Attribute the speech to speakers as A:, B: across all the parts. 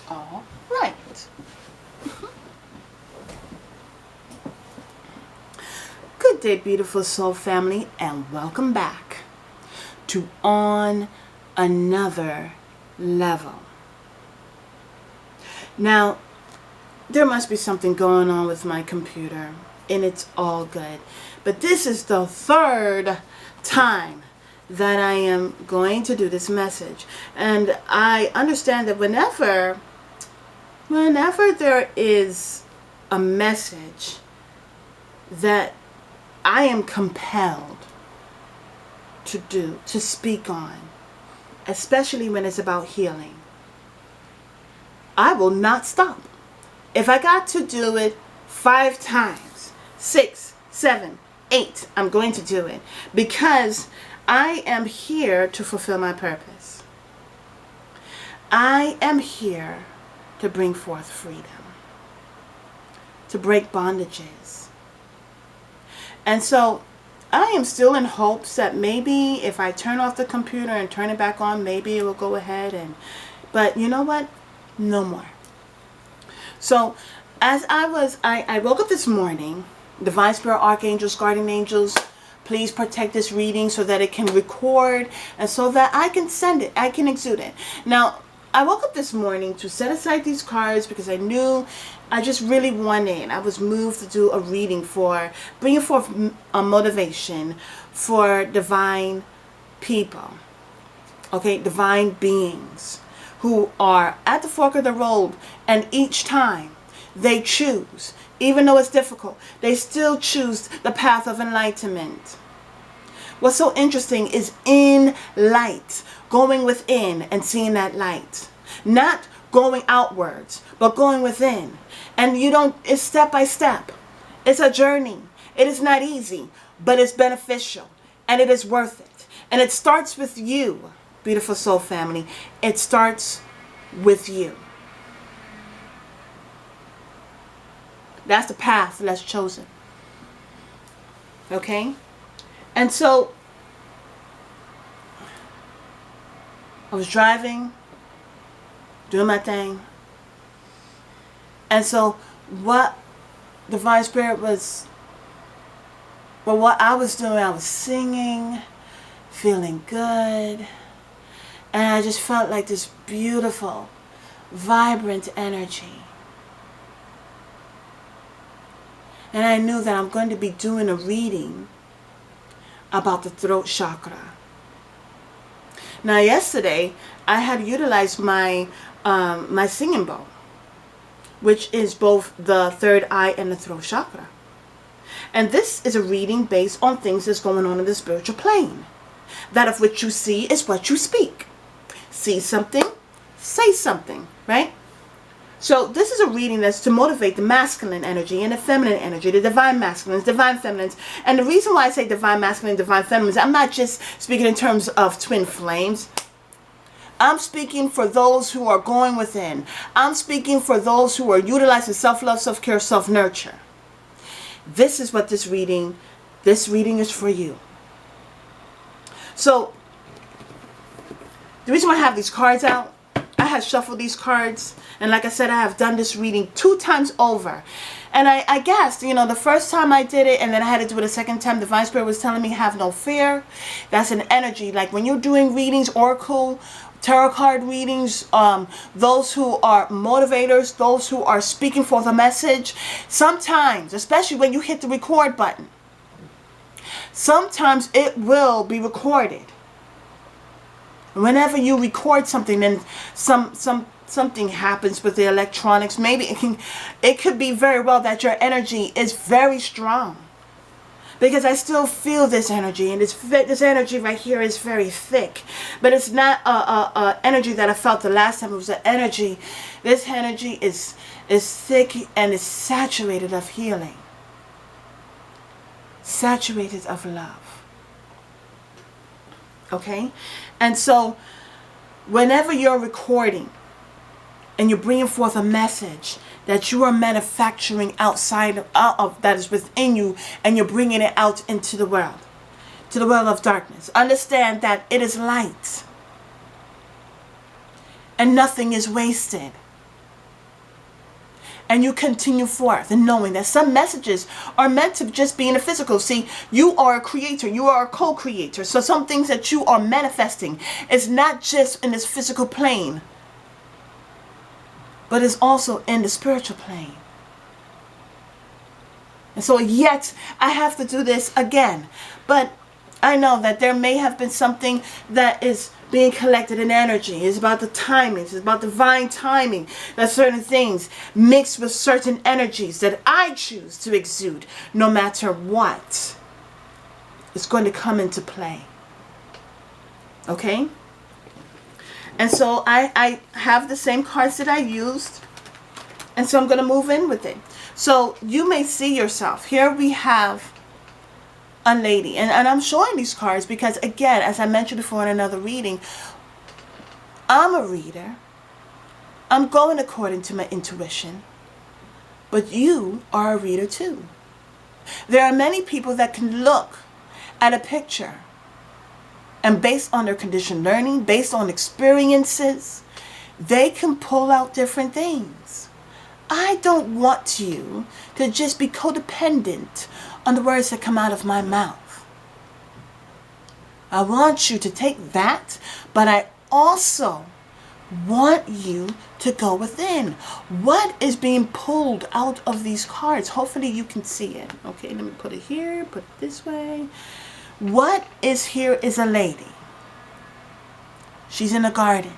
A: All right. Good day, beautiful soul family, and welcome back to On Another Level. Now, there must be something going on with my computer, and it's all good. But this is the third time that I am going to do this message. And I understand that whenever there is a message that I am compelled to speak on, especially when it's about healing, I will not stop. If I got to do it 5 times, 6, 7, 8, I'm going to do it, because I am here to fulfill my purpose. I am here to bring forth freedom, to break bondages. And so I am still in hopes that maybe if I turn off the computer and turn it back on, maybe it will go ahead. But you know what? No more. So as I woke up this morning, Divine Spirit, Archangels, Guardian Angels, please protect this reading so that it can record and so that I can send it, I can exude it. Now, I woke up this morning to set aside these cards because I knew I just really wanted, I was moved to do a reading for bringing forth a motivation for divine people, okay, divine beings who are at the fork of the road, and each time they choose, even though it's difficult, they still choose the path of enlightenment. What's so interesting is in light, going within and seeing that light. Not going outwards, but going within. And it's step by step. It's a journey. It is not easy, but it's beneficial. And it is worth it. And it starts with you, beautiful soul family. It starts with you. That's the path that's chosen. Okay? And so, I was driving, doing my thing. And so, what Divine Spirit was, well, what I was doing, I was singing, feeling good. And I just felt like this beautiful, vibrant energy. And I knew that I'm going to be doing a reading about the throat chakra. Now, yesterday, I had utilized my my singing bowl, which is both the third eye and the throat chakra. And this is a reading based on things that's going on in the spiritual plane. That of which you see is what you speak. See something, say something, right? So this is a reading that's to motivate the masculine energy and the feminine energy, the divine masculines, divine feminines. And the reason why I say divine masculine, divine feminines, I'm not just speaking in terms of twin flames. I'm speaking for those who are going within. I'm speaking for those who are utilizing self-love, self-care, self-nurture. This is what this reading is for you. So the reason why I have these cards out, I have shuffled these cards, and like I said, I have done this reading 2 times over. And I guessed, the first time I did it, and then I had to do it a second time, Divine Spirit was telling me, have no fear. That's an energy. Like when you're doing readings, oracle, tarot card readings, those who are motivators, those who are speaking forth a message, sometimes, especially when you hit the record button, sometimes it will be recorded. Whenever you record something, then something happens with the electronics. Maybe it could be very well that your energy is very strong, because I still feel this energy, and this energy right here is very thick. But it's not a energy that I felt the last time. It was an energy. This energy is thick and is saturated of healing, saturated of love. Okay? And so, whenever you're recording and you're bringing forth a message that you are manufacturing outside of that is within you, and you're bringing it out into the world of darkness, understand that it is light and nothing is wasted. And you continue forth and knowing that some messages are meant to just be in the physical. See, you are a creator. You are a co-creator. So some things that you are manifesting is not just in this physical plane, but is also in the spiritual plane. And so yet I have to do this again. But I know that there may have been something that is being collected in energy. It's about the timing. It's about divine timing. That certain things mixed with certain energies that I choose to exude, no matter what, is going to come into play. Okay? And so I have the same cards that I used. And so I'm going to move in with it. So you may see yourself. Here we have a lady. And I'm showing these cards because, again, as I mentioned before in another reading, I'm a reader. I'm going according to my intuition. But you are a reader too. There are many people that can look at a picture and based on their conditioned learning, based on experiences, they can pull out different things. I don't want you to just be codependent on the words that come out of my mouth. I want you to take that, but I also want you to go within. What is being pulled out of these cards? Hopefully you can see it. Okay, let me put it here, put it this way. What is here is a lady. She's in a garden.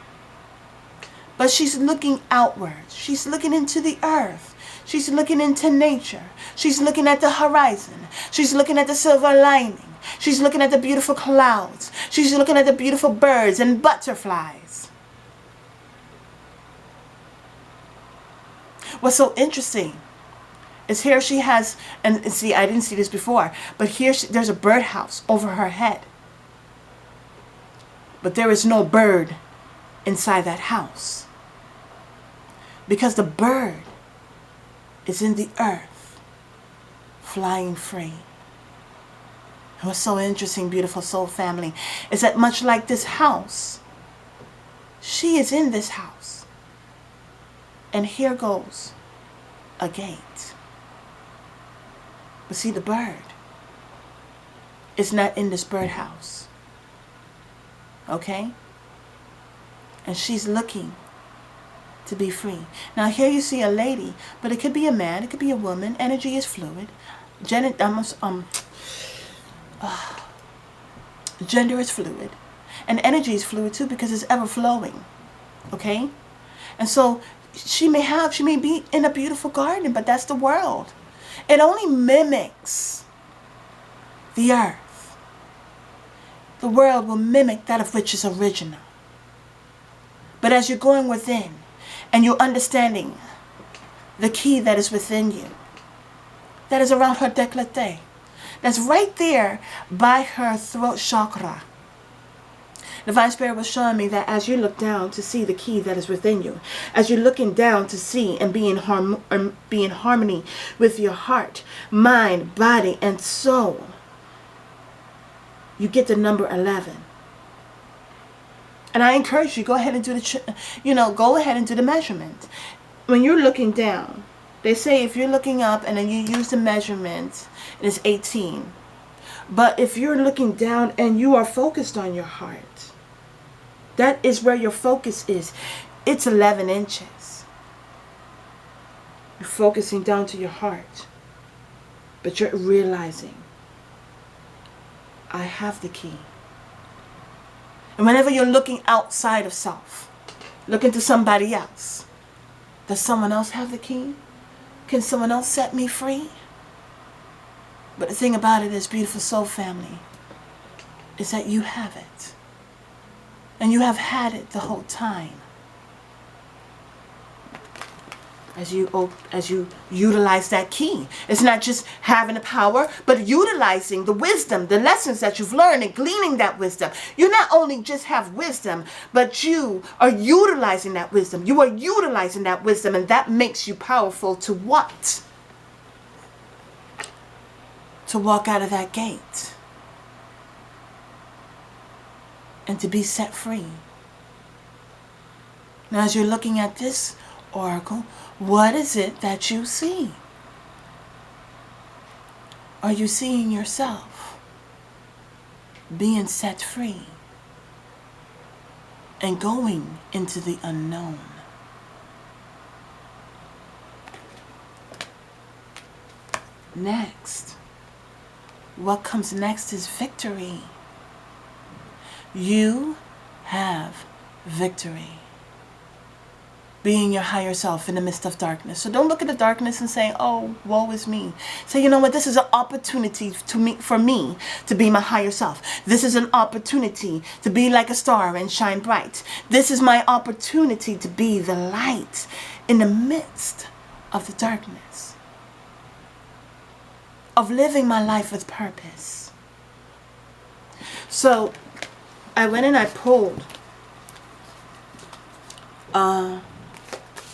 A: But she's looking outwards. She's looking into the earth. She's looking into nature. She's looking at the horizon. She's looking at the silver lining. She's looking at the beautiful clouds. She's looking at the beautiful birds and butterflies. What's so interesting is here she has, and see, I didn't see this before, but here there's a birdhouse over her head. But there is no bird inside that house. Because the bird is in the earth, flying free. And what's so interesting, beautiful soul family, is that much like this house, she is in this house. And here goes a gate. But see, the bird is not in this birdhouse. Okay? And she's looking to be free. Now here you see a lady, but it could be a man, it could be a woman. Energy is fluid. Gender is fluid. And energy is fluid too because it's ever flowing. Okay? And so she may be in a beautiful garden, but that's the world. It only mimics the earth. The world will mimic that of which is original. But as you're going within and you're understanding the key that is within you, that is around her décolleté, that's right there by her throat chakra. Divine Spirit was showing me that as you look down to see the key that is within you, as you're looking down to see and be in harmony with your heart, mind, body, and soul, you get the number 11. And I encourage you, go ahead and do the measurement. When you're looking down, they say if you're looking up and then you use the measurement, it is 18. But if you're looking down and you are focused on your heart, that is where your focus is. It's 11 inches. You're focusing down to your heart. But you're realizing, I have the key. And whenever you're looking outside of self, looking to somebody else, does someone else have the key? Can someone else set me free? But the thing about it is, beautiful soul family, is that you have it. And you have had it the whole time. As you utilize that key. It's not just having the power, but utilizing the wisdom, the lessons that you've learned and gleaning that wisdom. You not only just have wisdom, but you are utilizing that wisdom. You are utilizing that wisdom, and that makes you powerful to what? To walk out of that gate. And to be set free. Now as you're looking at this Oracle, what is it that you see? Are you seeing yourself being set free and going into the unknown? Next, what comes next is victory. You have victory. Being your higher self in the midst of darkness. So don't look at the darkness and say, oh, woe is me. Say, you know what, this is an opportunity for me to be my higher self. This is an opportunity to be like a star and shine bright. This is my opportunity to be the light in the midst of the darkness. Of living my life with purpose. So I went and I pulled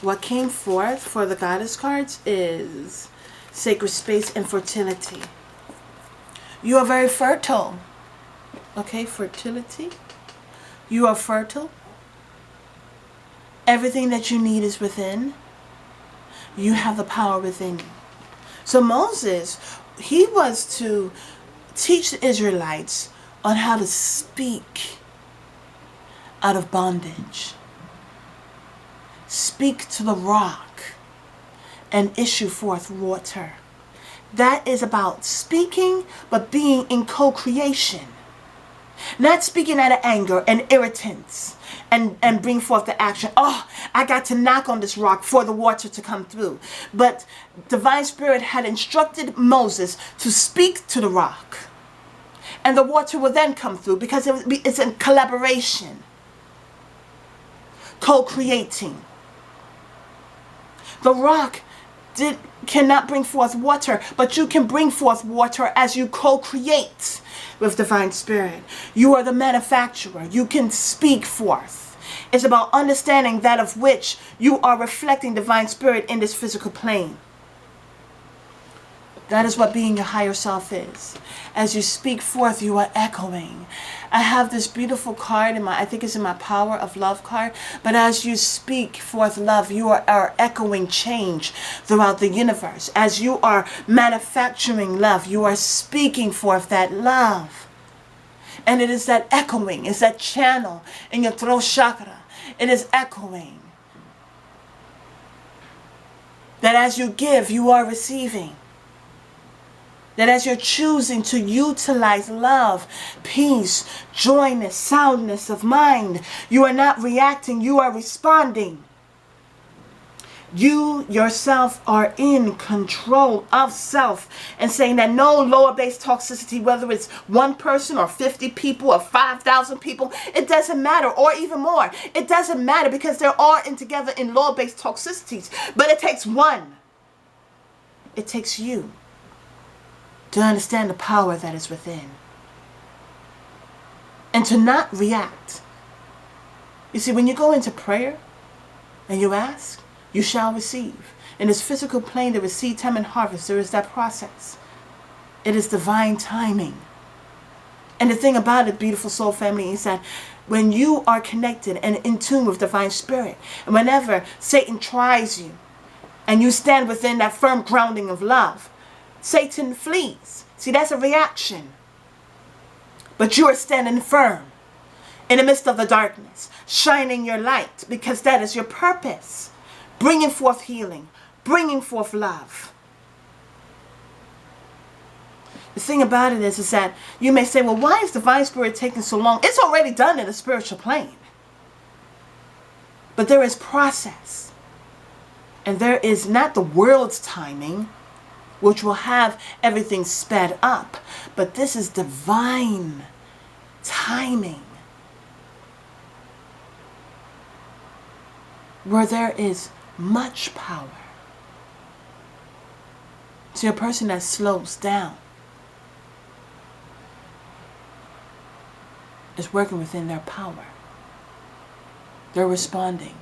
A: what came forth for the goddess cards is sacred space and fertility. You are very fertile. Okay, fertility. You are fertile. Everything that you need is within. You have the power within you. So Moses, he was to teach the Israelites on how to speak out of bondage. Speak to the rock and issue forth water. That is about speaking, but being in co-creation. Not speaking out of anger and irritants and bring forth the action. Oh, I got to knock on this rock for the water to come through. But Divine Spirit had instructed Moses to speak to the rock. And the water will then come through because it's in collaboration. Co-creating. The rock cannot bring forth water, but you can bring forth water as you co-create with Divine Spirit. You are the manufacturer. You can speak forth. It's about understanding that of which you are reflecting Divine Spirit in this physical plane. That is what being your higher self is. As you speak forth, you are echoing. I have this beautiful card in I think it's in my Power of Love card. But as you speak forth love, you are echoing change throughout the universe. As you are manufacturing love, you are speaking forth that love. And it is that echoing, it's that channel in your throat chakra. It is echoing. That as you give, you are receiving. That as you're choosing to utilize love, peace, joyness, soundness of mind, you are not reacting, you are responding. You yourself are in control of self and saying that no lower base toxicity, whether it's one person or 50 people or 5,000 people, it doesn't matter, or even more. It doesn't matter because they're all in together in lower base toxicities. But it takes one. It takes you to understand the power that is within. And to not react. You see, when you go into prayer and you ask, you shall receive. In this physical plane, there is seed time and harvest. There is that process. It is divine timing. And the thing about it, beautiful soul family, is that when you are connected and in tune with Divine Spirit, and whenever Satan tries you, and you stand within that firm grounding of love, Satan flees. See, that's a reaction. But you are standing firm in the midst of the darkness, shining your light, because that is your purpose. Bringing forth healing, bringing forth love. The thing about it is that you may say, well, why is Divine Spirit taking so long? It's already done in the spiritual plane. But there is process. And there is not the world's timing, which will have everything sped up. But this is divine timing. Where there is much power. See, a person that slows down is working within their power. They're responding.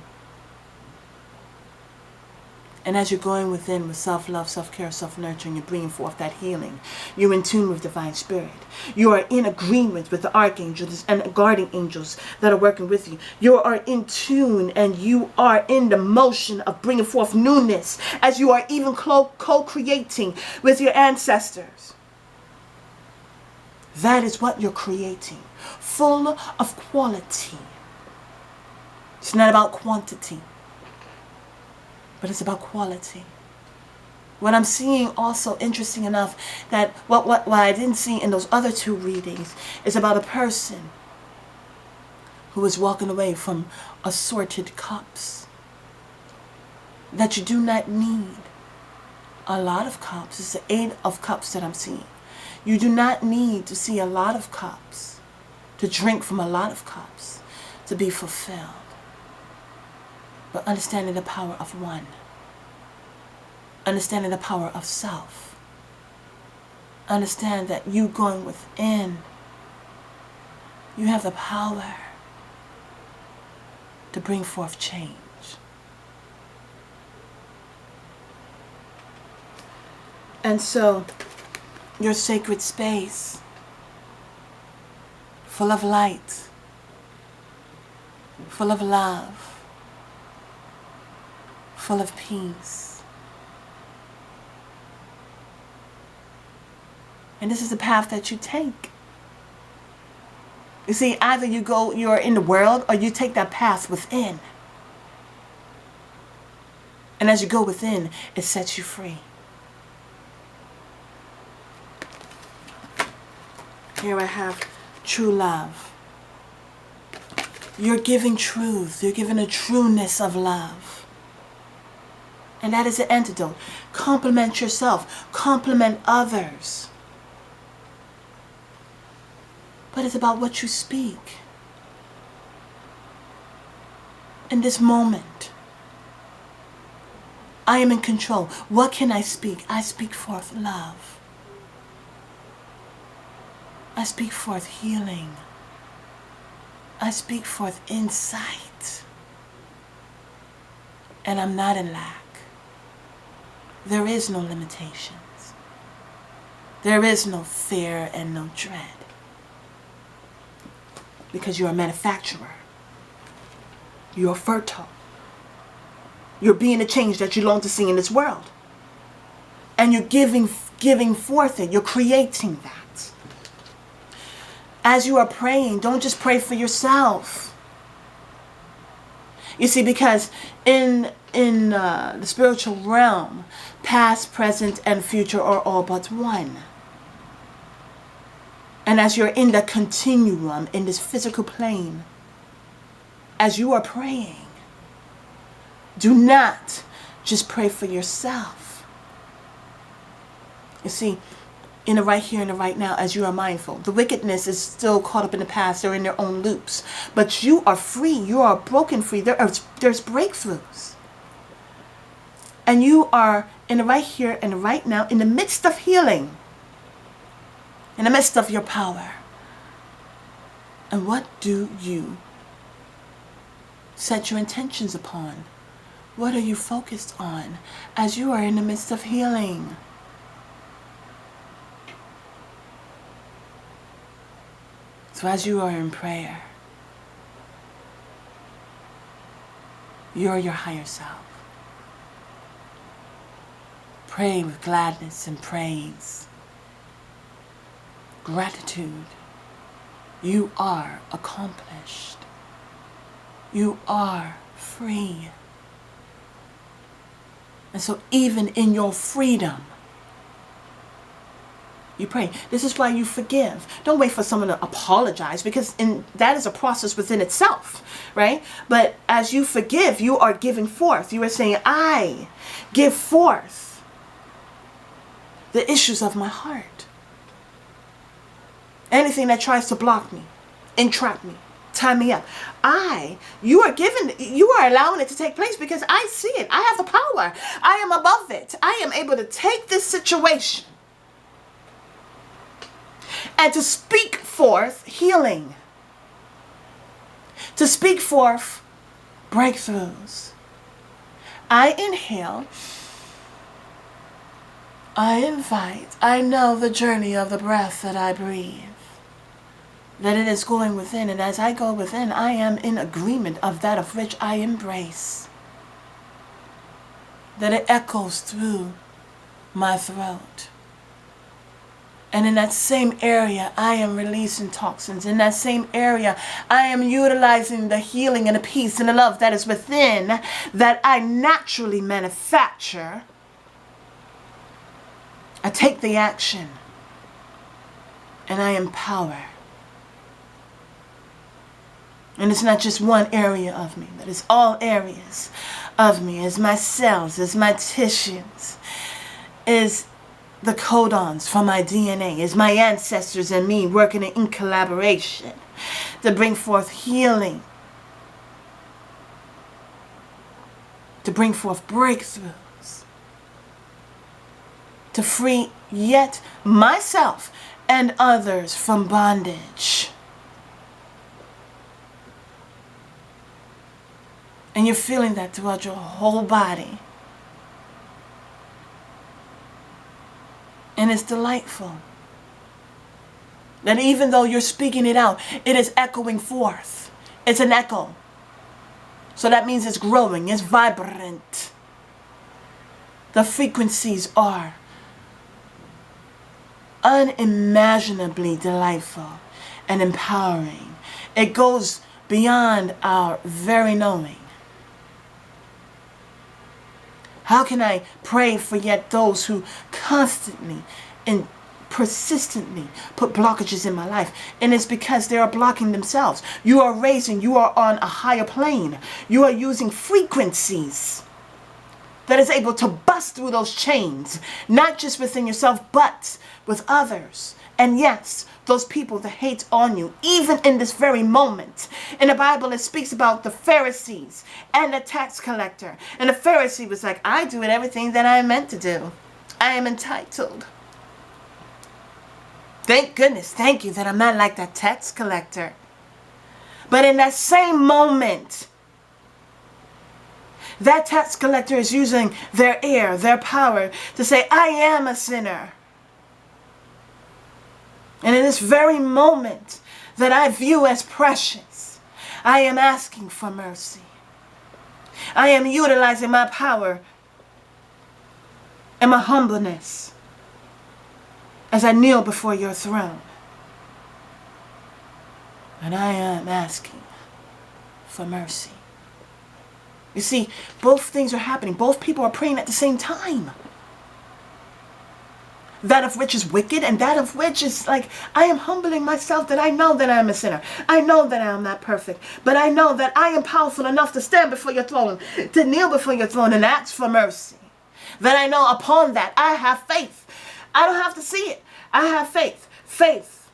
A: And as you're going within with self-love, self-care, self-nurturing, you're bringing forth that healing. You're in tune with divine spirit. You are in agreement with the archangels and guardian angels that are working with you. You are in tune and you are in the motion of bringing forth newness as you are even co-creating with your ancestors. That is what you're creating. Full of quality. It's not about quantity, but it's about quality. What I'm seeing also, interesting enough, that what I didn't see in those other two readings is about a person who is walking away from assorted cups. That you do not need a lot of cups. It's the 8 of cups that I'm seeing. You do not need to see a lot of cups, to drink from a lot of cups, to be fulfilled. But understanding the power of one. Understanding the power of self. Understand that you going within, you have the power to bring forth change. And so, your sacred space, full of light, full of love, full of peace. And this is the path that you take. You see, either you're in the world, or you take that path within. And as you go within, it sets you free. Here I have true love. You're giving truth. You're giving a trueness of love. And that is the antidote. Compliment yourself. Compliment others. But it's about what you speak. In this moment, I am in control. What can I speak? I speak forth love. I speak forth healing. I speak forth insight. And I'm not in lack. There is no limitations. There is no fear and no dread. Because you're a manufacturer. You're fertile. You're being the change that you long to see in this world. And you're giving forth it. You're creating that. As you are praying, don't just pray for yourself. You see, because in the spiritual realm, past, present, and future are all but one. And as you're in the continuum, in this physical plane, as you are praying, do not just pray for yourself. You see, in the right here and the right now, as you are mindful, the wickedness is still caught up in the past. They're in their own loops. But you are free. You are broken free. There's breakthroughs. And you are in the right here and the right now, in the midst of healing. In the midst of your power. And what do you set your intentions upon? What are you focused on as you are in the midst of healing? So as you are in prayer, you're your higher self. Pray with gladness and praise. Gratitude. You are accomplished. You are free. And so even in your freedom, you pray. This is why you forgive. Don't wait for someone to apologize, because that is a process within itself, right? But as you forgive, you are giving forth. You are saying, I give forth the issues of my heart. Anything that tries to block me, entrap me, tie me up. You are allowing it to take place because I see it. I have the power. I am above it. I am able to take this situation and to speak forth healing. To speak forth breakthroughs. I inhale. I invite. I know the journey of the breath that I breathe, that it is going within, and as I go within, I am in agreement of that of which I embrace, that it echoes through my throat. And in that same area, I am releasing toxins. In that same area, I am utilizing the healing and the peace and the love that is within, that I naturally manufacture. I take the action, and I empower. And it's not just one area of me, but it's all areas of me. It's my cells, it's my tissues, is the codons from my DNA, is my ancestors and me working in collaboration to bring forth healing, to bring forth breakthroughs, to free yet myself and others from bondage. And you're feeling that throughout your whole body. And it's delightful that even though you're speaking it out, it is echoing forth. It's an echo. So that means it's growing, it's vibrant. The frequencies are unimaginably delightful and empowering. It goes beyond our very knowing. How can I pray for yet those who constantly and persistently put blockages in my life? And it's because they are blocking themselves. You are raising, you are on a higher plane. You are using frequencies that is able to bust through those chains, not just within yourself, but with others. And yes, those people that hate on you, even in this very moment. In the Bible, it speaks about the Pharisees and the tax collector. And the Pharisee was like, I do everything that I'm meant to do. I am entitled. Thank goodness, thank you that I'm not like that tax collector. But in that same moment, that tax collector is using their ear, their power to say, I am a sinner. And in this very moment that I view as precious, I am asking for mercy. I am utilizing my power and my humbleness as I kneel before your throne. And I am asking for mercy. You see, both things are happening. Both people are praying at the same time. That of which is wicked, and that of which is like, I am humbling myself that I know that I am a sinner. I know that I am not perfect. But I know that I am powerful enough to stand before your throne, to kneel before your throne and ask for mercy. That I know upon that I have faith. I don't have to see it. I have faith. Faith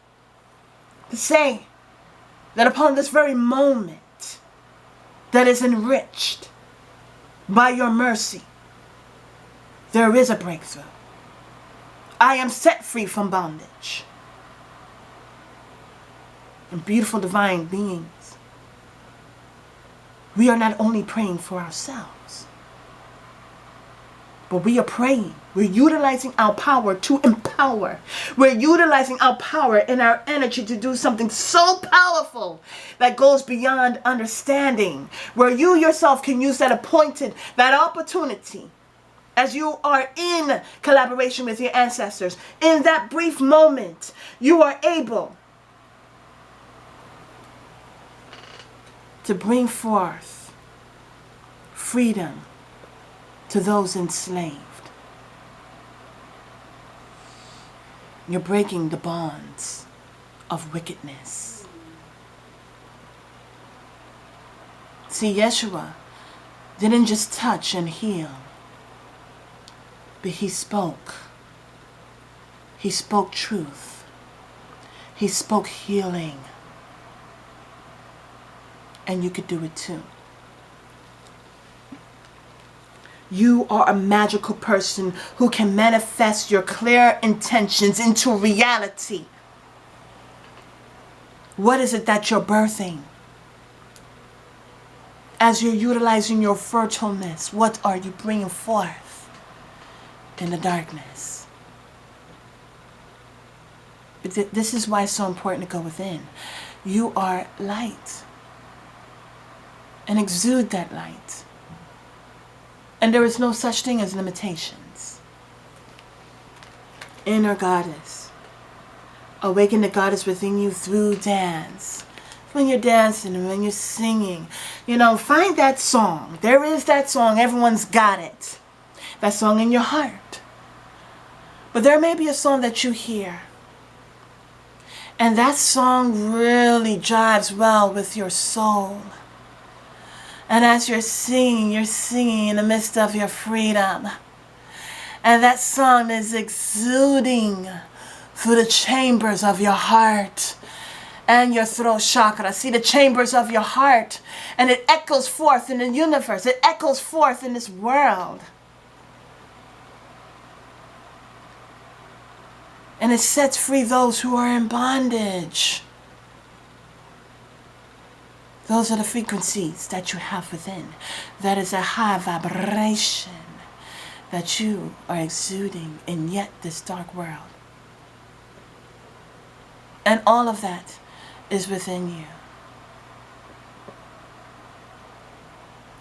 A: to say that upon this very moment that is enriched by your mercy, there is a breakthrough. I am set free from bondage. And beautiful divine beings, we are not only praying for ourselves, but we are praying. We're utilizing our power to empower. We're utilizing our power and our energy to do something so powerful that goes beyond understanding, where you yourself can use that opportunity as you are in collaboration with your ancestors. In that brief moment, you are able to bring forth freedom to those enslaved. You're breaking the bonds of wickedness. See, Yeshua didn't just touch and heal, but he spoke. He spoke truth. He spoke healing. And you could do it too. You are a magical person who can manifest your clear intentions into reality. What is it that you're birthing? As you're utilizing your fertileness, what are you bringing forth in the darkness? This is why it's so important to go within. You are light. And exude that light. And there is no such thing as limitations. Inner goddess. Awaken the goddess within you through dance. When you're dancing and when you're singing, find that song. There is that song. Everyone's got it. That song in your heart. But there may be a song that you hear. And that song really jives well with your soul. And as you're singing in the midst of your freedom. And that song is exuding through the chambers of your heart and your throat chakra. See the chambers of your heart. And it echoes forth in the universe. It echoes forth in this world. And it sets free those who are in bondage. Those are the frequencies that you have within. That is a high vibration that you are exuding in yet this dark world. And all of that is within you.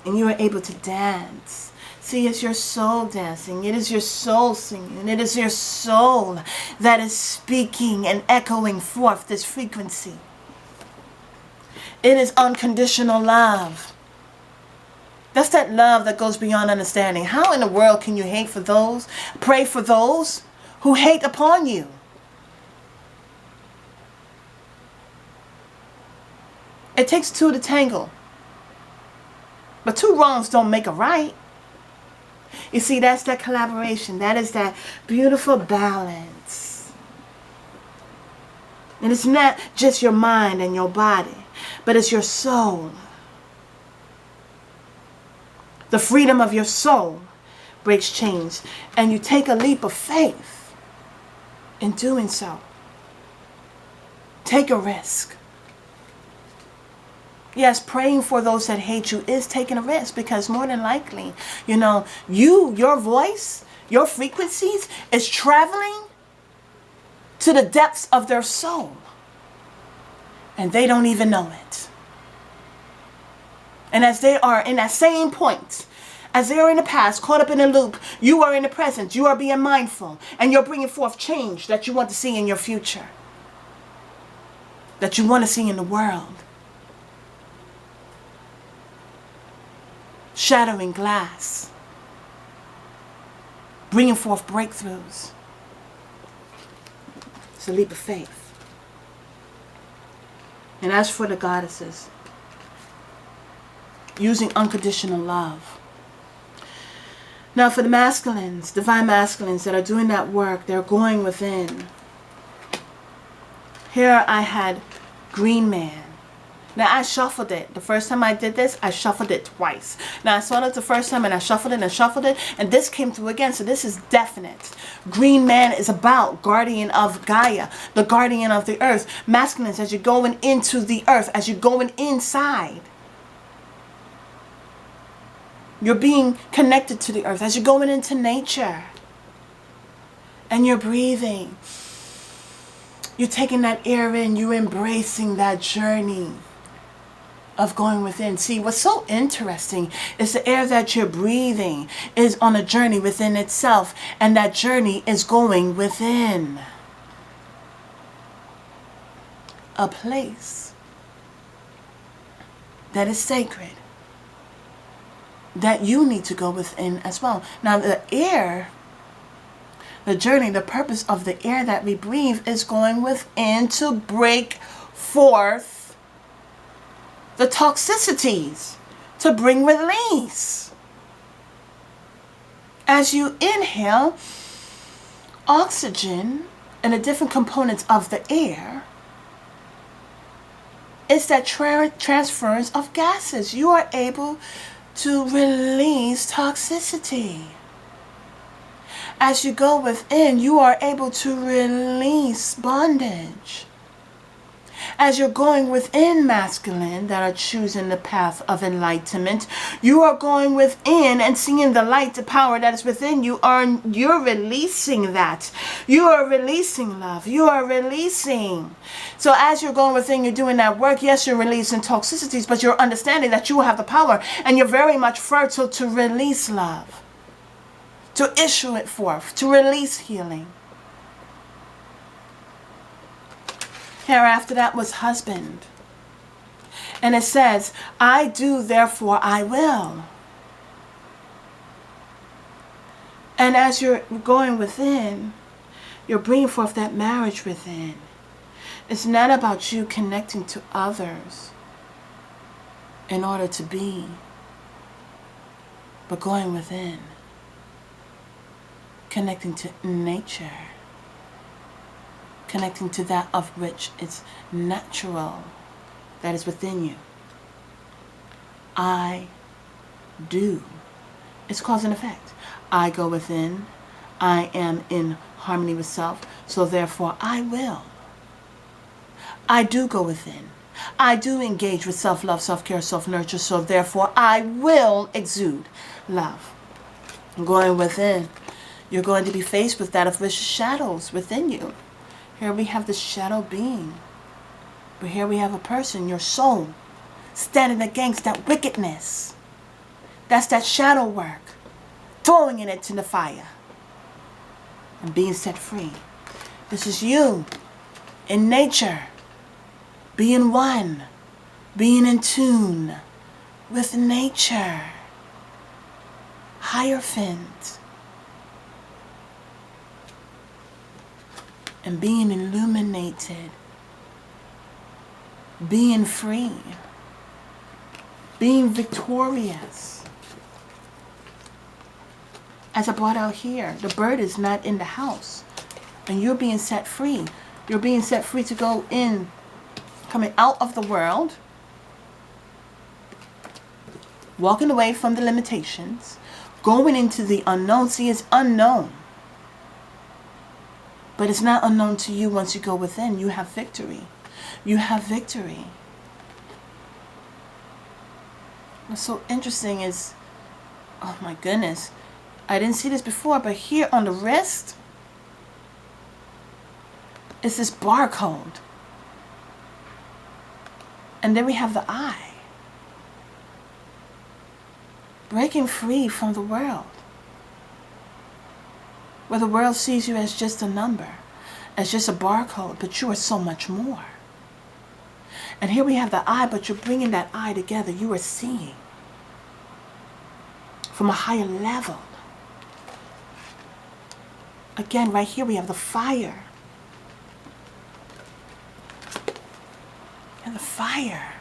A: And you are able to dance. See, it's your soul dancing. It is your soul singing. It is your soul that is speaking and echoing forth this frequency. It is unconditional love. That's that love that goes beyond understanding. How in the world can you pray for those who hate upon you? It takes two to tangle. But two wrongs don't make a right. You see, that's that collaboration. That is that beautiful balance. And it's not just your mind and your body, but it's your soul. The freedom of your soul breaks chains. And you take a leap of faith in doing so. Take a risk. Yes, praying for those that hate you is taking a risk, because more than likely, your voice, your frequencies is traveling to the depths of their soul. And they don't even know it. And as they are in that same point, as they are in the past, caught up in a loop, you are in the present, you are being mindful, and you're bringing forth change that you want to see in your future, that you want to see in the world. Shattering glass, bringing forth breakthroughs. It's a leap of faith. And as for the goddesses, using unconditional love. Now for the masculines, divine masculines that are doing that work, they're going within. Here I had Green Man. Now I shuffled it. The first time I did this, I shuffled it twice. Now I saw it the first time and I shuffled it, and this came through again. So this is definite. Green Man is about guardian of Gaia, the guardian of the earth. Masculines, as you're going into the earth, as you're going inside, you're being connected to the earth, as you're going into nature. And you're breathing. You're taking that air in, you're embracing that journey of going within. See, what's so interesting is the air that you're breathing is on a journey within itself, and that journey is going within a place that is sacred, that you need to go within as well. Now the air, the journey, the purpose of the air that we breathe is going within to break forth the toxicities, to bring release. As you inhale oxygen and the different components of the air, it's that transference of gases. You are able to release toxicity. As you go within, you are able to release bondage. As you're going within, masculine, that are choosing the path of enlightenment, you are going within and seeing the light, the power that is within you. You're releasing that. You are releasing love. You are releasing. So as you're going within, you're doing that work. Yes, you're releasing toxicities, but you're understanding that you have the power, and you're very much fertile to release love, to issue it forth, to release healing. Here after that was husband. And it says, I do, therefore I will. And as you're going within, you're bringing forth that marriage within. It's not about you connecting to others in order to be, but going within, connecting to nature, connecting to that of which is natural, that is within you. I do. It's cause and effect. I go within. I am in harmony with self, so therefore I will. I do go within. I do engage with self-love, self-care, self-nurture, so therefore I will exude love. Going within, you're going to be faced with that of which shadows within you. Here we have the shadow being. But here we have a person, your soul, standing against that wickedness. That's that shadow work. Throwing it into the fire. And being set free. This is you in nature. Being one. Being in tune with nature. Hierophant. And being illuminated, being free, being victorious. As I brought out here, the bird is not in the house, and you're being set free. You're being set free to go in, coming out of the world, walking away from the limitations, going into the unknown. See, it's unknown. But it's not unknown to you once you go within. You have victory. You have victory. What's so interesting is, oh my goodness, I didn't see this before, but here on the wrist is this barcode. And then we have the eye. Breaking free from the world. Where the world sees you as just a number, as just a barcode, but you are so much more. And here we have the eye, but you're bringing that eye together. You are seeing from a higher level. Again, right here we have the fire. And the fire.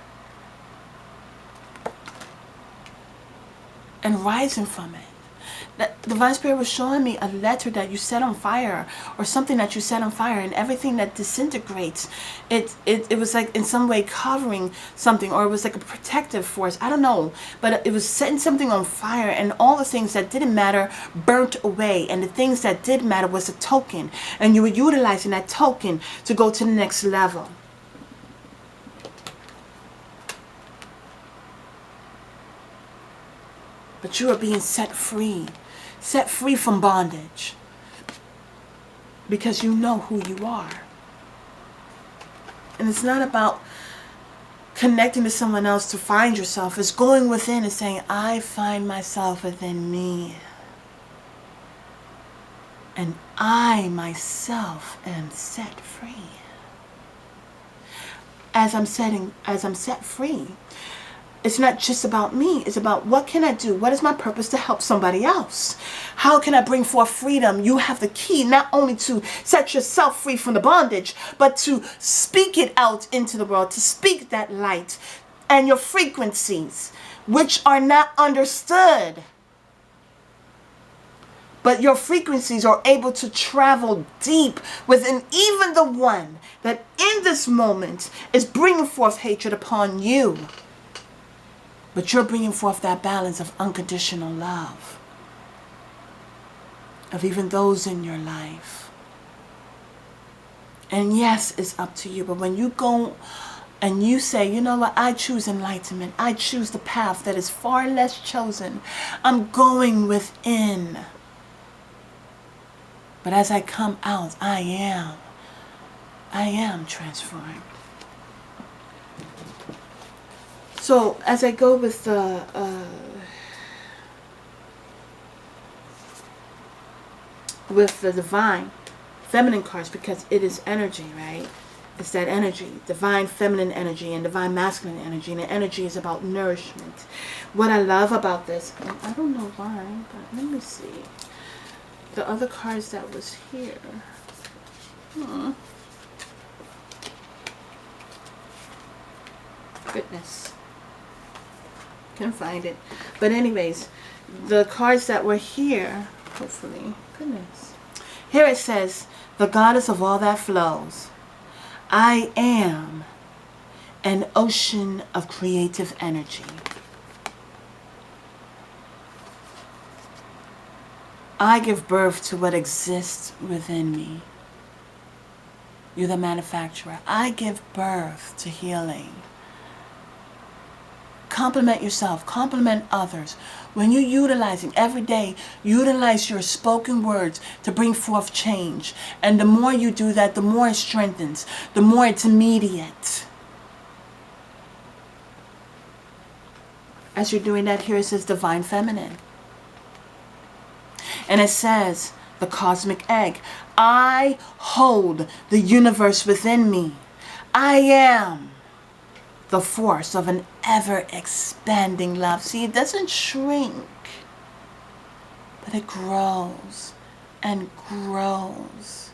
A: And rising from it. That Divine Spirit was showing me a letter that you set on fire, or something that you set on fire, and everything that disintegrates, it was like in some way covering something, or it was like a protective force. I don't know, but it was setting something on fire, and all the things that didn't matter burnt away, and the things that did matter was a token, and you were utilizing that token to go to the next level. But you are being set free from bondage, because you know who you are. And it's not about connecting to someone else to find yourself. It's going within and saying, I find myself within me. And I myself am set free. As I'm set free, it's not just about me. It's about what can I do? What is my purpose to help somebody else? How can I bring forth freedom? You have the key not only to set yourself free from the bondage, but to speak it out into the world, to speak that light and your frequencies, which are not understood. But your frequencies are able to travel deep within even the one that in this moment is bringing forth hatred upon you. But you're bringing forth that balance of unconditional love, of even those in your life. And yes, it's up to you. But when you go and you say, you know what, I choose enlightenment. I choose the path that is far less chosen. I'm going within. But as I come out, I am transformed. So as I go with the divine feminine cards, because it is energy, right? It's that energy, divine feminine energy and divine masculine energy, and the energy is about nourishment. What I love about this, I don't know why, but let me see. The other cards that was here. Goodness. Can't find it. But anyways, the cards that were here, hopefully, goodness. Here it says, the goddess of all that flows. I am an ocean of creative energy. I give birth to what exists within me. You're the manufacturer. I give birth to healing. Compliment yourself. Compliment others. When you're utilizing every day, utilize your spoken words to bring forth change. And the more you do that, the more it strengthens. The more it's immediate. As you're doing that, here it says divine feminine. And it says the cosmic egg. I hold the universe within me. I am the force of an ever-expanding love. See, it doesn't shrink, but it grows and grows.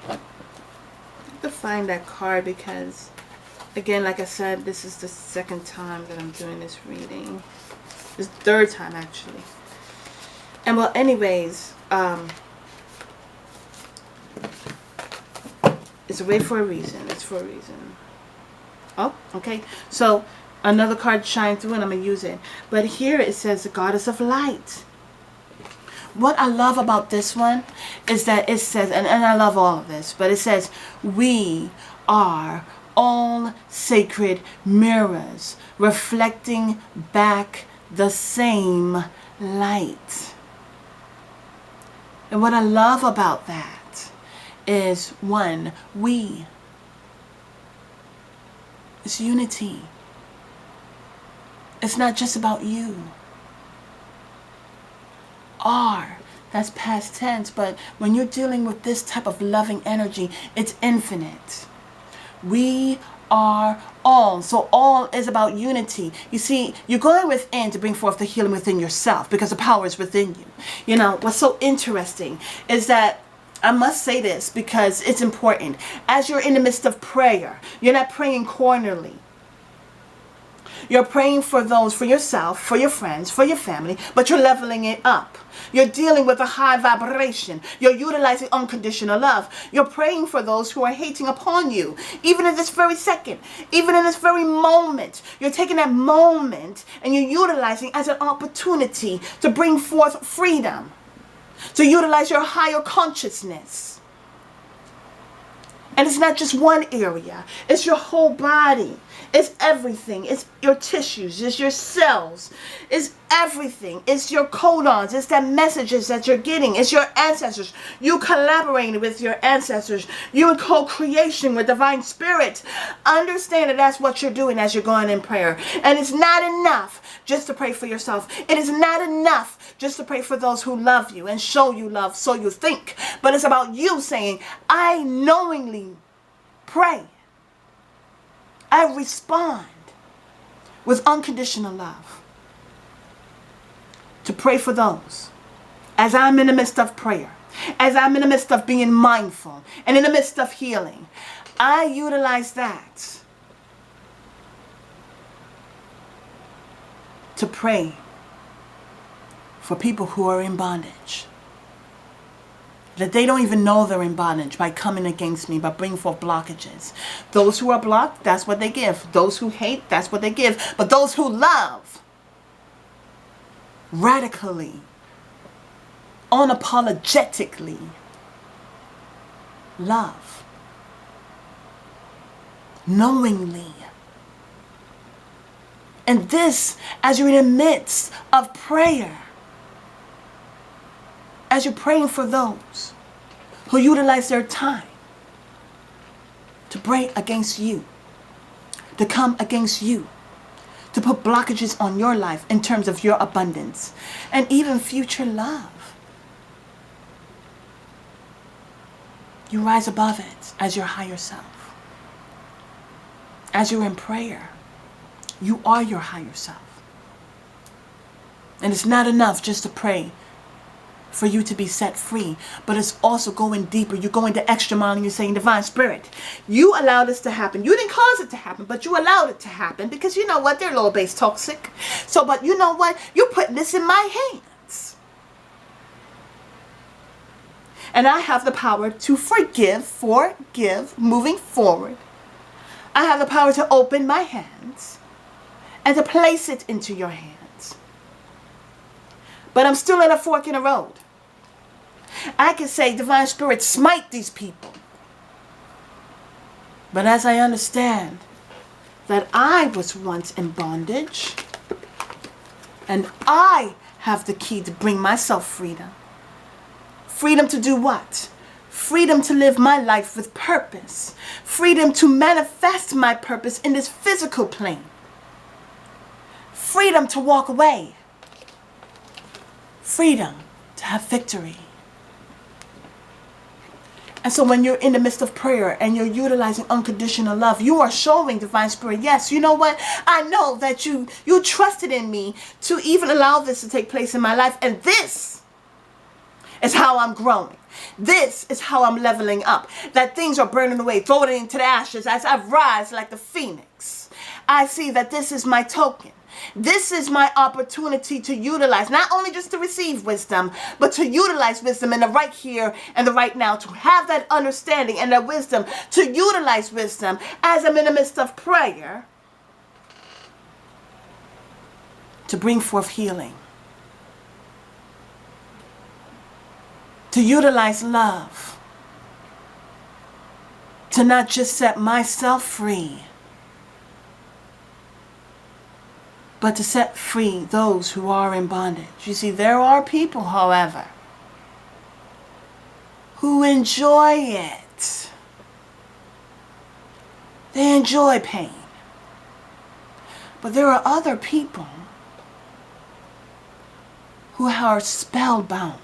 A: I have to find that card because, again, like I said, this is the second time that I'm doing this reading. This is the third time, actually. And well, anyways, it's a way for a reason. It's for a reason. Oh, okay. So another card shines through and I'm going to use it. But here it says the goddess of light. What I love about this one is that it says, and I love all of this, but it says, we are all sacred mirrors reflecting back the same light. And what I love about that is, one, we. It's unity. It's not just about you. Are, that's past tense, but when you're dealing with this type of loving energy, it's infinite. We are all. So all is about unity. You see, you're going within to bring forth the healing within yourself because the power is within you. You know, what's so interesting is that, I must say this because it's important. As you're in the midst of prayer, you're not praying cornerly. You're praying for those, for yourself, for your friends, for your family, but you're leveling it up. You're dealing with a high vibration. You're utilizing unconditional love. You're praying for those who are hating upon you, even in this very second, even in this very moment. You're taking that moment and you're utilizing as an opportunity to bring forth freedom, to utilize your higher consciousness. And it's not just one area. It's your whole body. It's everything. It's your tissues. It's your cells. It's everything. It's your codons. It's that messages that you're getting. It's your ancestors. You collaborating with your ancestors. You in co-creation with divine spirit. Understand that that's what you're doing as you're going in prayer. And it's not enough just to pray for yourself. It is not enough just to pray for those who love you and show you love, so you think. But it's about you saying, I knowingly pray. I respond with unconditional love to pray for those. As I'm in the midst of prayer, as I'm in the midst of being mindful and in the midst of healing, I utilize that to pray for people who are in bondage. That they don't even know they're in bondage by coming against me, by bringing forth blockages. Those who are blocked, that's what they give. Those who hate, that's what they give. But those who love, radically, unapologetically, love. Knowingly. And this, as you're in the midst of prayer, as you're praying for those who utilize their time to pray against you, to come against you, to put blockages on your life in terms of your abundance and even future love. You rise above it as your higher self. As you're in prayer, you are your higher self. And it's not enough just to pray for you to be set free, but it's also going deeper. You're going the extra mile and you're saying, Divine Spirit, you allowed this to happen. You didn't cause it to happen, but you allowed it to happen because you know what? They're lower base toxic. So, but you know what? You're putting this in my hands. And I have the power to forgive, moving forward. I have the power to open my hands and to place it into your hands. But I'm still at a fork in the road. I can say, Divine Spirit, smite these people. But as I understand that I was once in bondage, and I have the key to bring myself freedom. Freedom to do what? Freedom to live my life with purpose. Freedom to manifest my purpose in this physical plane. Freedom to walk away. Freedom to have victory. And so when you're in the midst of prayer and you're utilizing unconditional love, you are showing Divine Spirit, yes, you know what? I know that you trusted in me to even allow this to take place in my life. And this is how I'm growing. This is how I'm leveling up. That things are burning away, throwing it into the ashes as I rise like the phoenix. I see that this is my token. This is my opportunity to utilize, not only just to receive wisdom, but to utilize wisdom in the right here and the right now, to have that understanding and that wisdom, to utilize wisdom as I'm in the midst of prayer, to bring forth healing, to utilize love, to not just set myself free, but to set free those who are in bondage. You see, there are people, however, who enjoy it. They enjoy pain. But there are other people who are spellbound.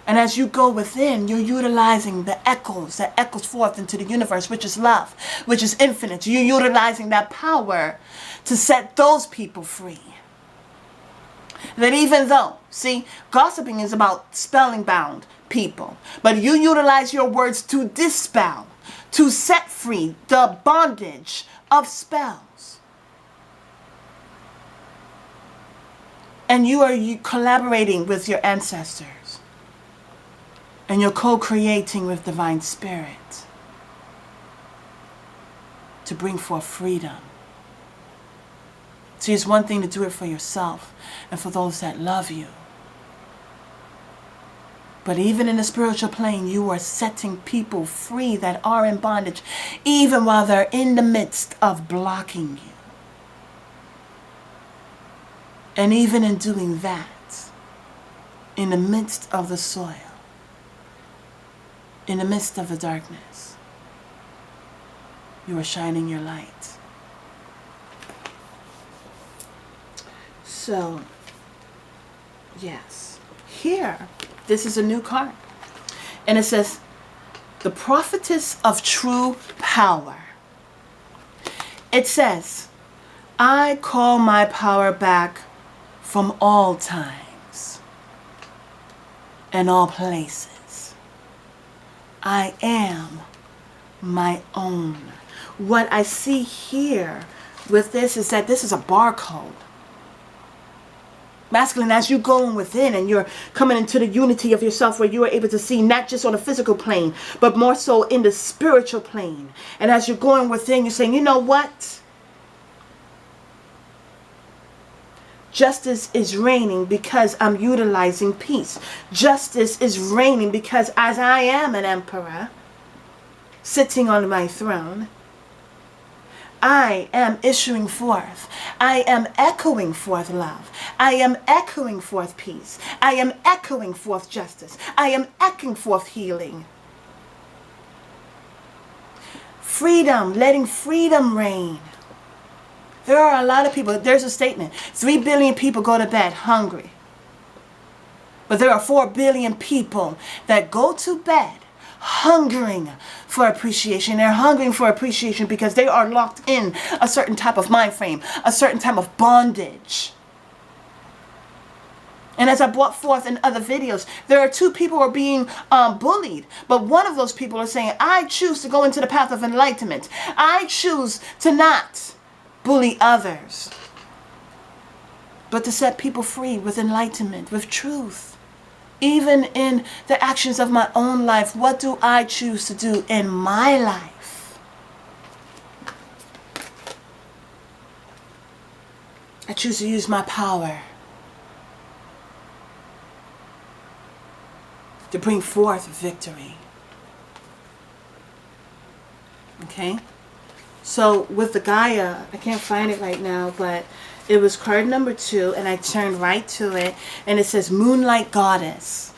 A: And as you go within, you're utilizing the echoes that echoes forth into the universe, which is love, which is infinite. You're utilizing that power to set those people free. That even though, see, gossiping is about spelling bound people, but you utilize your words to dispel, to set free the bondage of spells. And you are collaborating with your ancestors. And you're co-creating with Divine Spirit to bring forth freedom. See, it's one thing to do it for yourself and for those that love you. But even in the spiritual plane, you are setting people free that are in bondage, even while they're in the midst of blocking you. And even in doing that, in the midst of the soil, in the midst of the darkness, you are shining your light. So, yes, here, this is a new card. And it says, the prophetess of true power. It says, I call my power back from all times and all places. I am my own. What I see here with this is that this is a barcode. Masculine, as you're going within and you're coming into the unity of yourself where you are able to see not just on a physical plane, but more so in the spiritual plane. And as you're going within, you're saying, you know what? Justice is reigning because I'm utilizing peace. Justice is reigning because as I am an emperor sitting on my throne, I am issuing forth. I am echoing forth love. I am echoing forth peace. I am echoing forth justice. I am echoing forth healing. Freedom, letting freedom reign. There are a lot of people, there's a statement, 3 billion people go to bed hungry. But there are 4 billion people that go to bed hungering for appreciation. They're hungering for appreciation because they are locked in a certain type of mind frame, a certain type of bondage. And as I brought forth in other videos, there are 2 people who are being bullied. But one of those people are saying, I choose to go into the path of enlightenment. I choose to not bully others, but to set people free with enlightenment, with truth. Even in the actions of my own life, what do I choose to do in my life? I choose to use my power to bring forth victory. Okay? So with the Gaia, I can't find it right now, but it was card number 2, and I turned right to it, and it says Moonlight Goddess.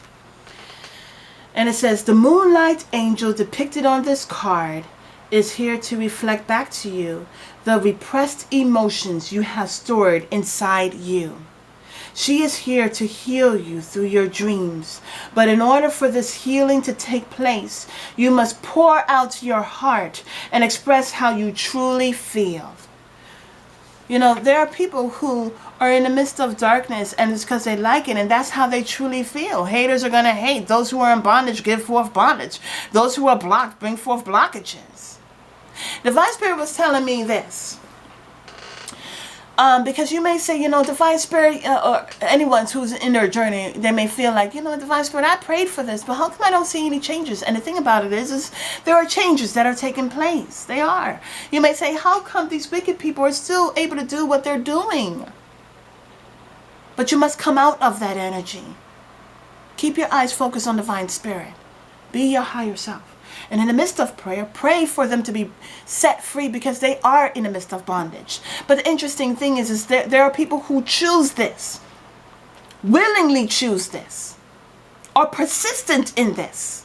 A: And it says, the Moonlight Angel depicted on this card is here to reflect back to you the repressed emotions you have stored inside you. She is here to heal you through your dreams. But in order for this healing to take place, you must pour out your heart and express how you truly feel. You know, there are people who are in the midst of darkness, and it's because they like it, and that's how they truly feel. Haters are going to hate. Those who are in bondage give forth bondage. Those who are blocked bring forth blockages. Divine Spirit was telling me this. Because you may say, you know, Divine Spirit, or anyone who's in their journey, they may feel like, you know, Divine Spirit, I prayed for this, but how come I don't see any changes? And the thing about it is there are changes that are taking place. They are. You may say, how come these wicked people are still able to do what they're doing? But you must come out of that energy. Keep your eyes focused on Divine Spirit. Be your higher self. And in the midst of prayer, pray for them to be set free, because they are in the midst of bondage. But the interesting thing is there are people who choose this, willingly choose this, are persistent in this.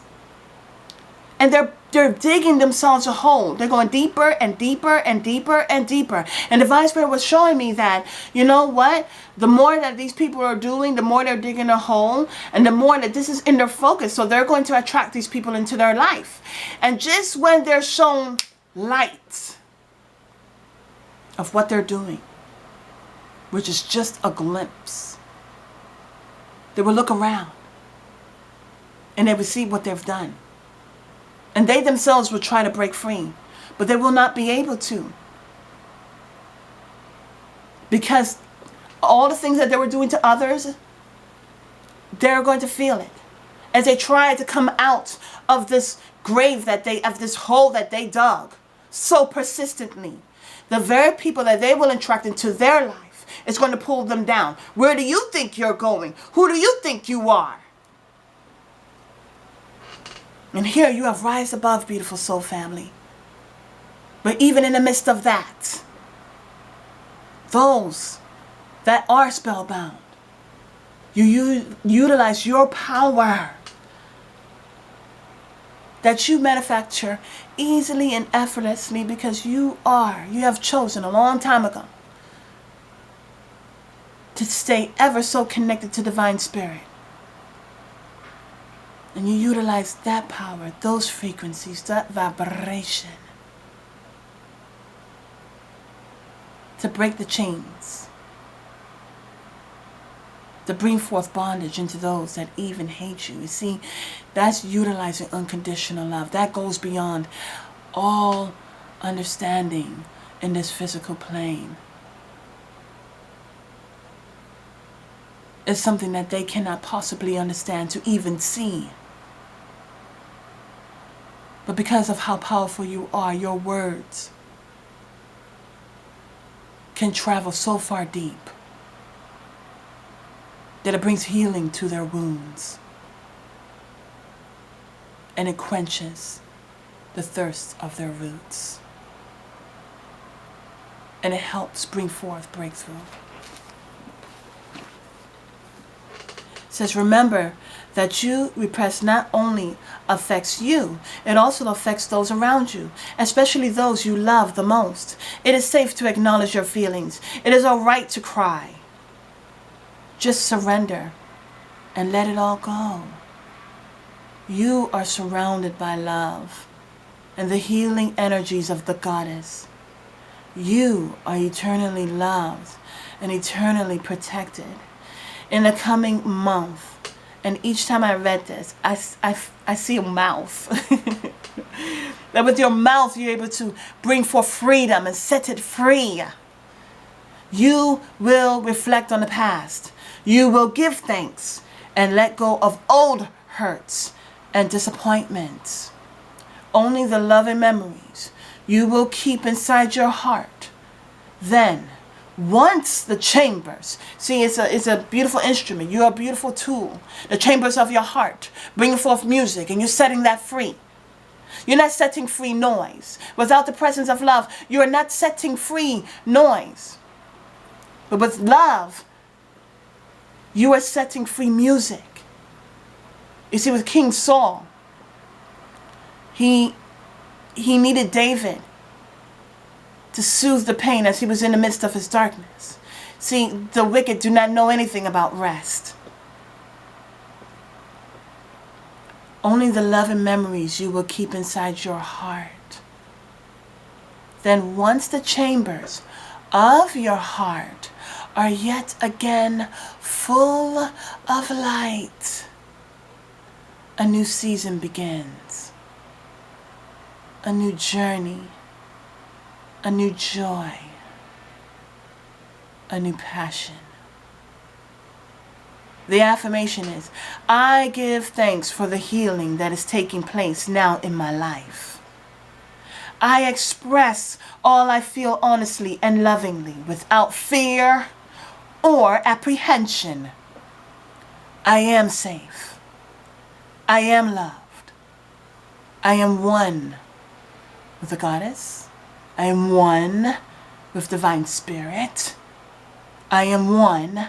A: And they're digging themselves a hole. They're going deeper and deeper and deeper and deeper. And the Divine Spirit was showing me that, you know what? The more that these people are doing, the more they're digging a hole, and the more that this is in their focus. So they're going to attract these people into their life. And just when they're shown light of what they're doing, which is just a glimpse, they will look around and they will see what they've done. And they themselves will try to break free, but they will not be able to. Because all the things that they were doing to others, they're going to feel it. As they try to come out of this grave of this hole that they dug so persistently, the very people that they will attract into their life is going to pull them down. Where do you think you're going? Who do you think you are? And here you have rise above, beautiful soul family. But even in the midst of that, those that are spellbound, you utilize your power that you manufacture easily and effortlessly, because you have chosen a long time ago to stay ever so connected to Divine Spirit. And you utilize that power, those frequencies, that vibration to break the chains, to bring forth bondage into those that even hate you. You see, that's utilizing unconditional love. That goes beyond all understanding in this physical plane. It's something that they cannot possibly understand to even see. But because of how powerful you are, your words can travel so far deep that it brings healing to their wounds. And it quenches the thirst of their roots. And it helps bring forth breakthrough. It says, remember that you repress not only affects you, it also affects those around you, especially those you love the most. It is safe to acknowledge your feelings. It is all right to cry. Just surrender and let it all go. You are surrounded by love and the healing energies of the goddess. You are eternally loved and eternally protected. In the coming month, and each time I read this, I see a mouth. That with your mouth you're able to bring forth freedom and set it free. You will reflect on the past. You will give thanks and let go of old hurts and disappointments. Only the loving memories you will keep inside your heart. Then, once the chambers, see, it's a beautiful instrument. You're a beautiful tool. The chambers of your heart bring forth music, and you're setting that free. You're not setting free noise. Without the presence of love, you are not setting free noise. But with love, you are setting free music. You see, with King Saul, he needed David to soothe the pain as he was in the midst of his darkness. See, the wicked do not know anything about rest. Only the love and memories you will keep inside your heart. Then once the chambers of your heart are yet again full of light, a new season begins. A new journey. A new joy, a new passion. The affirmation is, I give thanks for the healing that is taking place now in my life. I express all I feel honestly and lovingly without fear or apprehension. I am safe. I am loved. I am one with the goddess. I am one with Divine Spirit. I am one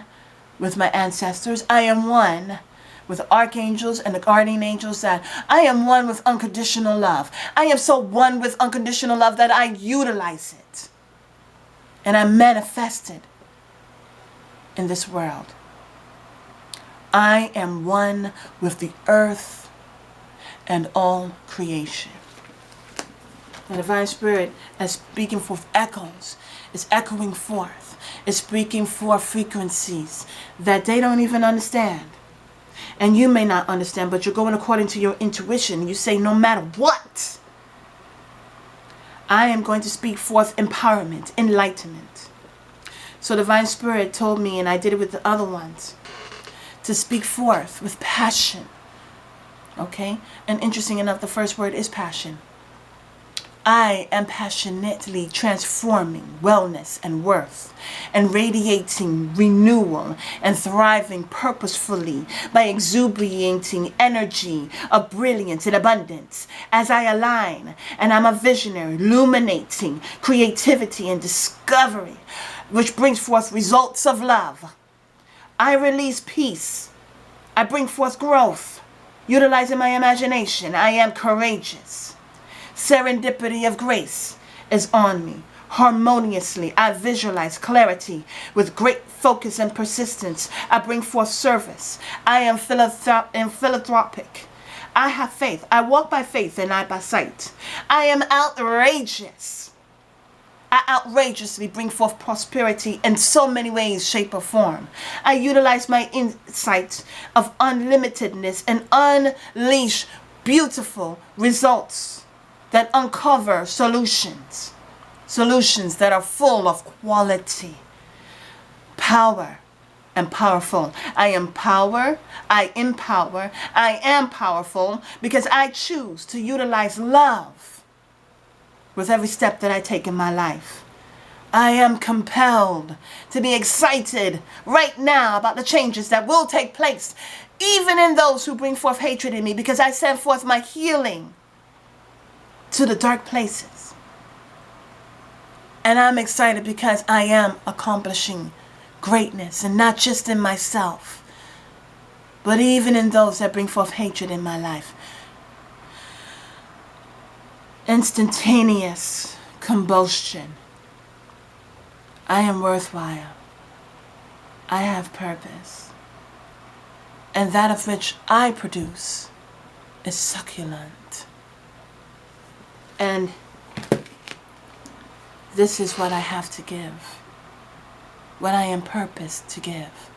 A: with my ancestors. I am one with archangels and the guardian angels. That I am one with unconditional love. I am so one with unconditional love that I utilize it. And I manifest it in this world. I am one with the earth and all creation. The Divine Spirit is speaking forth echoes. It's echoing forth. It's speaking forth frequencies that they don't even understand. And you may not understand, but you're going according to your intuition. You say, no matter what, I am going to speak forth empowerment, enlightenment. So Divine Spirit told me, and I did it with the other ones, to speak forth with passion. Okay? And interesting enough, the first word is passion. I am passionately transforming wellness and worth and radiating renewal and thriving purposefully by exuberant energy of brilliance and abundance as I align, and I'm a visionary illuminating creativity and discovery which brings forth results of love. I release peace. I bring forth growth utilizing my imagination. I am courageous. Serendipity of grace is on me. Harmoniously, I visualize clarity with great focus and persistence. I bring forth service. I am philanthropic. I have faith. I walk by faith and not by sight. I am outrageous. I outrageously bring forth prosperity in so many ways, shape, or form. I utilize my insight of unlimitedness and unleash beautiful results that uncover solutions that are full of quality, power, and powerful. I am power, I empower, I am powerful because I choose to utilize love with every step that I take in my life. I am compelled to be excited right now about the changes that will take place, even in those who bring forth hatred in me, because I send forth my healing to the dark places. And I'm excited because I am accomplishing greatness, and not just in myself, but even in those that bring forth hatred in my life. Instantaneous combustion. I am worthwhile. I have purpose. And that of which I produce is succulent. And this is what I have to give. What I am purposed to give.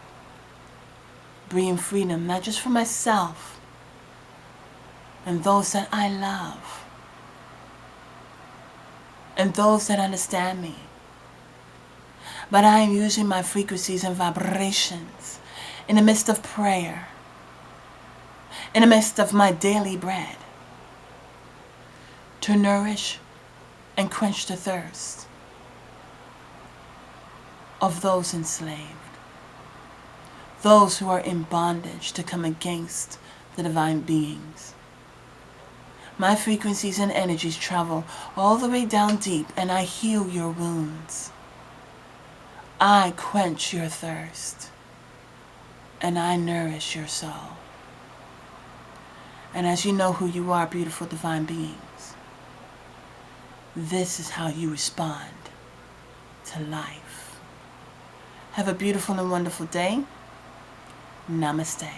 A: Bringing freedom, not just for myself and those that I love and those that understand me, but I am using my frequencies and vibrations in the midst of prayer, in the midst of my daily bread, to nourish and quench the thirst of those enslaved, those who are in bondage to come against the divine beings. My frequencies and energies travel all the way down deep, and I heal your wounds. I quench your thirst, and I nourish your soul. And as you know who you are, beautiful divine beings, this is how you respond to life. Have a beautiful and wonderful day. Namaste.